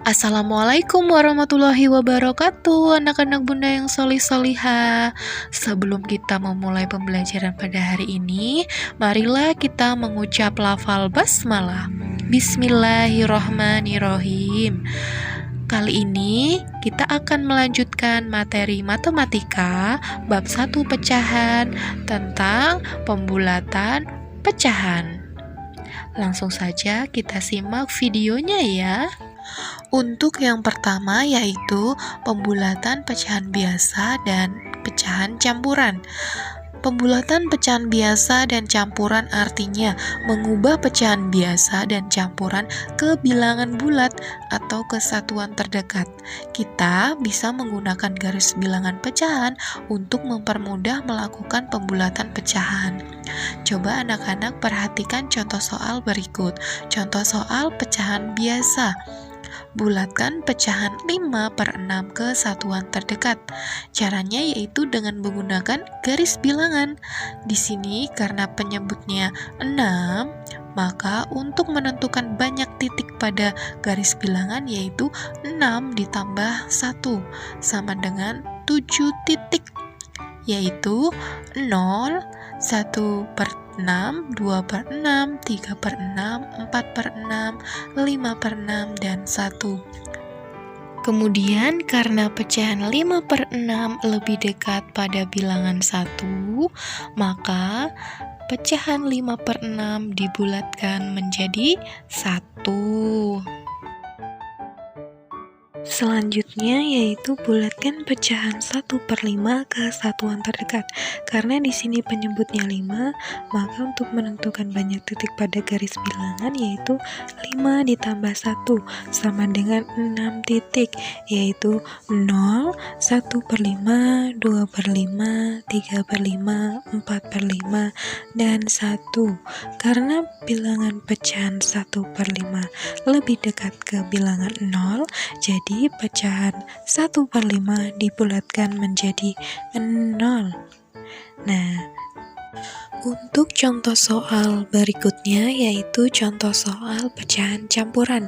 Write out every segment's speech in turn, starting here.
Assalamualaikum warahmatullahi wabarakatuh, anak-anak bunda yang solih-solihah. Sebelum kita memulai pembelajaran pada hari ini, marilah kita mengucap lafal basmalah. Bismillahirrohmanirrohim. Kali ini kita akan melanjutkan materi matematika bab 1 pecahan tentang pembulatan pecahan. Langsung saja kita simak videonya ya. Untuk yang pertama yaitu pembulatan pecahan biasa dan pecahan campuran. Pembulatan pecahan biasa dan campuran artinya mengubah pecahan biasa dan campuran ke bilangan bulat atau kesatuan terdekat. Kita bisa menggunakan garis bilangan pecahan untuk mempermudah melakukan pembulatan pecahan. Coba anak-anak perhatikan contoh soal berikut. Contoh soal pecahan biasa. Bulatkan pecahan 5/6 ke satuan terdekat. Caranya yaitu dengan menggunakan garis bilangan. Di sini karena penyebutnya 6, maka untuk menentukan banyak titik /pada garis bilangan yaitu 6 ditambah 1 sama dengan 7 titik, yaitu 0, 1/6, 2/6, 3/6, 4/6, 5/6, dan 1. Kemudian karena pecahan 5/6 lebih dekat pada bilangan 1, maka pecahan 5/6 dibulatkan menjadi 1. Selanjutnya yaitu bulatkan pecahan 1/5 ke satuan terdekat. Karena di sini penyebutnya 5, maka untuk menentukan banyak titik pada garis bilangan yaitu 5 ditambah 1 sama dengan 6 titik, yaitu 0, 1/5, 2/5, 3/5, 4/5, dan 1. Karena bilangan pecahan 1/5 lebih dekat ke bilangan 0, jadi pecahan 1/5 dibulatkan menjadi 0. Nah, untuk contoh soal berikutnya yaitu contoh soal pecahan campuran.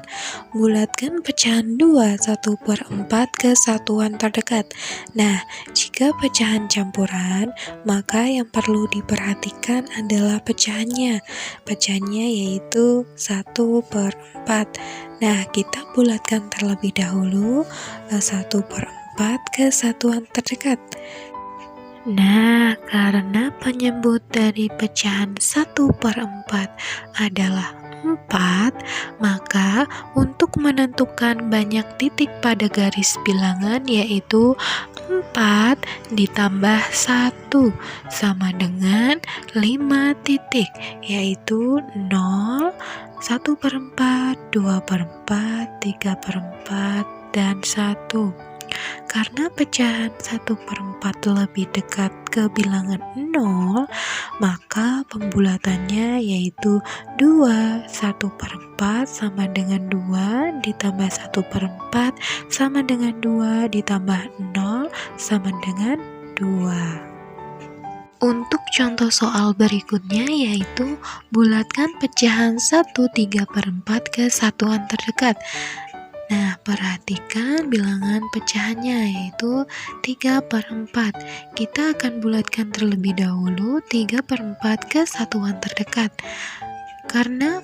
Bulatkan pecahan 2 1/4 ke satuan terdekat. Nah, jika pecahan campuran, maka yang perlu diperhatikan adalah pecahannya. Pecahannya yaitu 1/4. Nah, kita bulatkan terlebih dahulu 1/4 ke satuan terdekat. Nah, karena penyebut dari pecahan 1/4 adalah 4, maka untuk menentukan banyak titik pada garis bilangan yaitu 4 ditambah 1 sama dengan 5 titik, yaitu 0, 1/4, 2/4, 3/4, dan 1. Karena pecahan 1/4 lebih dekat ke bilangan 0, maka pembulatannya yaitu 2, 1/4 sama dengan 2 ditambah 1/4 sama dengan 2 ditambah 0 sama dengan 2. Untuk contoh soal berikutnya yaitu bulatkan pecahan 1/3/4 ke satuan terdekat. Nah, perhatikan bilangan pecahannya yaitu 3/4. Kita akan bulatkan terlebih dahulu 3/4 ke satuan terdekat. Karena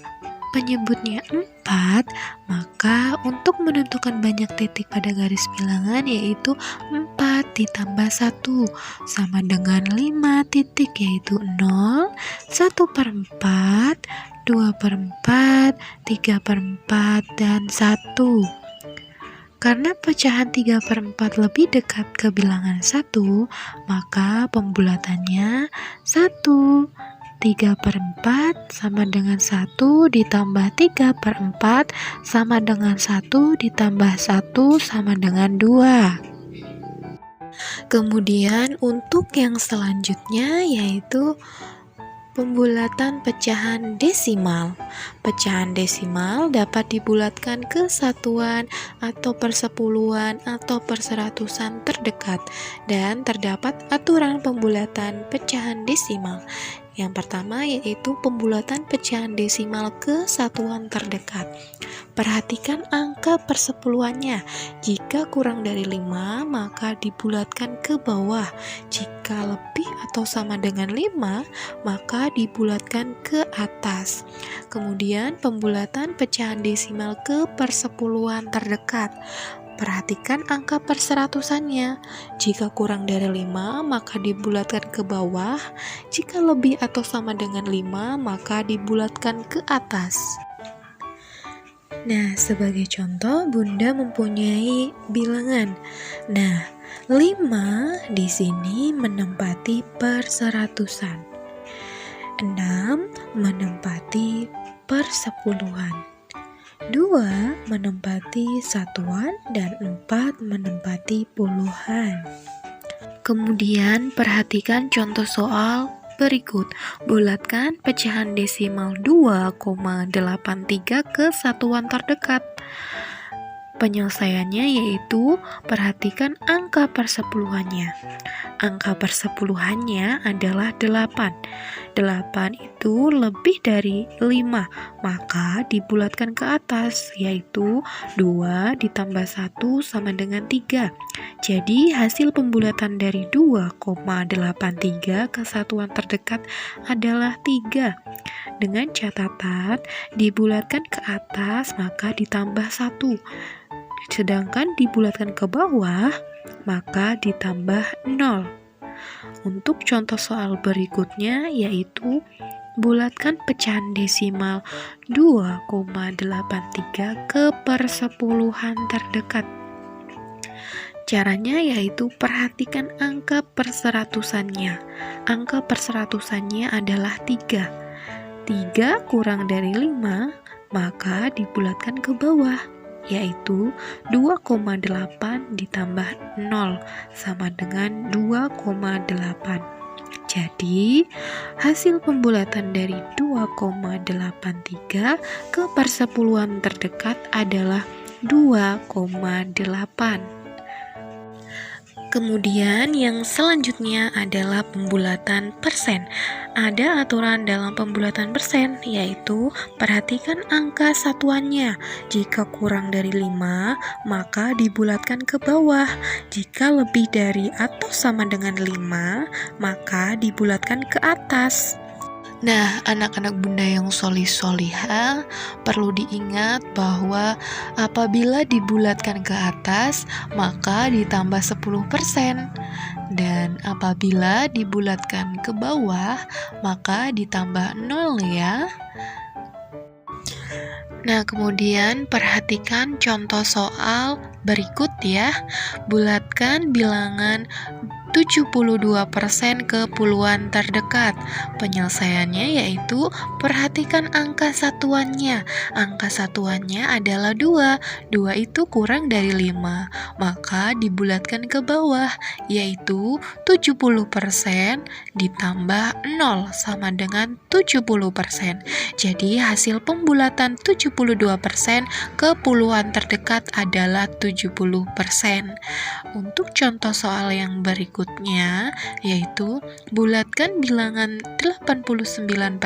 penyebutnya 4, maka untuk menentukan banyak titik pada garis bilangan yaitu 4 ditambah 1 sama dengan 5 titik, yaitu 0, 1/4, 2/4, 3/4, dan 1. Karena pecahan 3/4 lebih dekat ke bilangan 1, maka pembulatannya 1, 3/4 sama dengan 1 ditambah 3/4 sama dengan 1 ditambah 1 sama dengan 2. Kemudian untuk yang selanjutnya yaitu pembulatan pecahan desimal. Pecahan desimal dapat dibulatkan ke satuan atau persepuluhan atau perseratusan terdekat, dan terdapat aturan pembulatan pecahan desimal, Yang pertama yaitu pembulatan pecahan desimal ke satuan terdekat. Perhatikan angka persepuluhannya. Jika kurang dari 5, maka dibulatkan ke bawah. Jika lebih atau sama dengan 5, maka dibulatkan ke atas. Kemudian pembulatan pecahan desimal ke persepuluhan terdekat. Perhatikan angka perseratusannya. Jika kurang dari 5, maka dibulatkan ke bawah. Jika lebih atau sama dengan 5, maka dibulatkan ke atas. Nah, sebagai contoh, Bunda mempunyai bilangan. Nah, 5 di sini menempati perseratusan. 6 menempati persepuluhan. 2 menempati satuan dan 4 menempati puluhan. Kemudian perhatikan contoh soal berikut. Bulatkan pecahan desimal 2,83 ke satuan terdekat. Penyelesaiannya yaitu perhatikan angka persepuluhannya. Angka persepuluhannya adalah 8. 8 itu lebih dari 5, maka dibulatkan ke atas, yaitu 2 ditambah 1 sama dengan 3. Jadi hasil pembulatan dari 2,83 ke satuan terdekat adalah 3. Dengan catatan dibulatkan ke atas maka ditambah 1. Sedangkan dibulatkan ke bawah, maka ditambah 0. Untuk contoh soal berikutnya yaitu bulatkan pecahan desimal 2,83 ke persepuluhan terdekat. Caranya yaitu perhatikan angka perseratusannya. Angka perseratusannya adalah 3. 3 kurang dari 5, maka dibulatkan ke bawah, yaitu 2,8 ditambah 0 sama dengan 2,8. Jadi, hasil pembulatan dari 2,83 ke persepuluhan terdekat adalah 2,8. Kemudian yang selanjutnya adalah pembulatan persen. Ada aturan dalam pembulatan persen, yaitu perhatikan angka satuannya. Jika kurang dari 5, maka dibulatkan ke bawah. Jika lebih dari atau sama dengan 5, maka dibulatkan ke atas. Nah, anak-anak Bunda yang solih-solihah, perlu diingat bahwa apabila dibulatkan ke atas, maka ditambah 10%. Dan apabila dibulatkan ke bawah, maka ditambah 0 ya. Nah, kemudian perhatikan contoh soal berikut ya. Bulatkan bilangan 72% ke puluhan terdekat. Penyelesaiannya yaitu perhatikan angka satuannya. Angka satuannya adalah 2. 2 itu kurang dari 5, maka dibulatkan ke bawah, yaitu 70% ditambah 0 sama dengan 70%. Jadi hasil pembulatan 72% ke puluhan terdekat adalah 70%. Untuk contoh soal yang berikutnya yaitu bulatkan bilangan 89%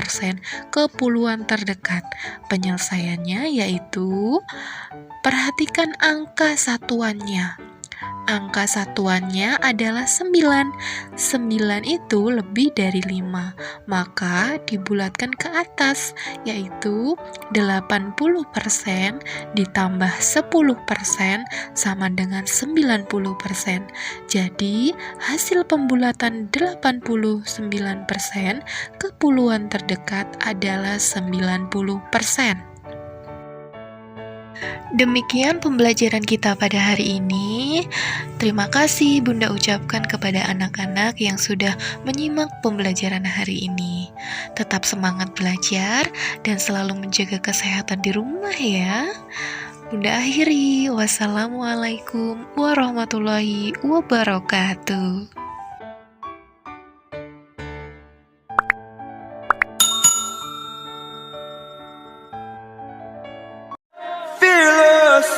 ke puluhan terdekat. Penyelesaiannya yaitu perhatikan angka satuannya. Angka satuannya adalah 9. 9 itu lebih dari 5, maka dibulatkan ke atas, yaitu 80% ditambah 10% sama dengan 90%. Jadi, hasil pembulatan 89% ke puluhan terdekat adalah 90%. Demikian pembelajaran kita pada hari ini. Terima kasih Bunda ucapkan kepada anak-anak yang sudah menyimak pembelajaran hari ini. Tetap semangat belajar dan selalu menjaga kesehatan di rumah ya. Bunda akhiri. Wassalamualaikum warahmatullahi wabarakatuh. Fearless.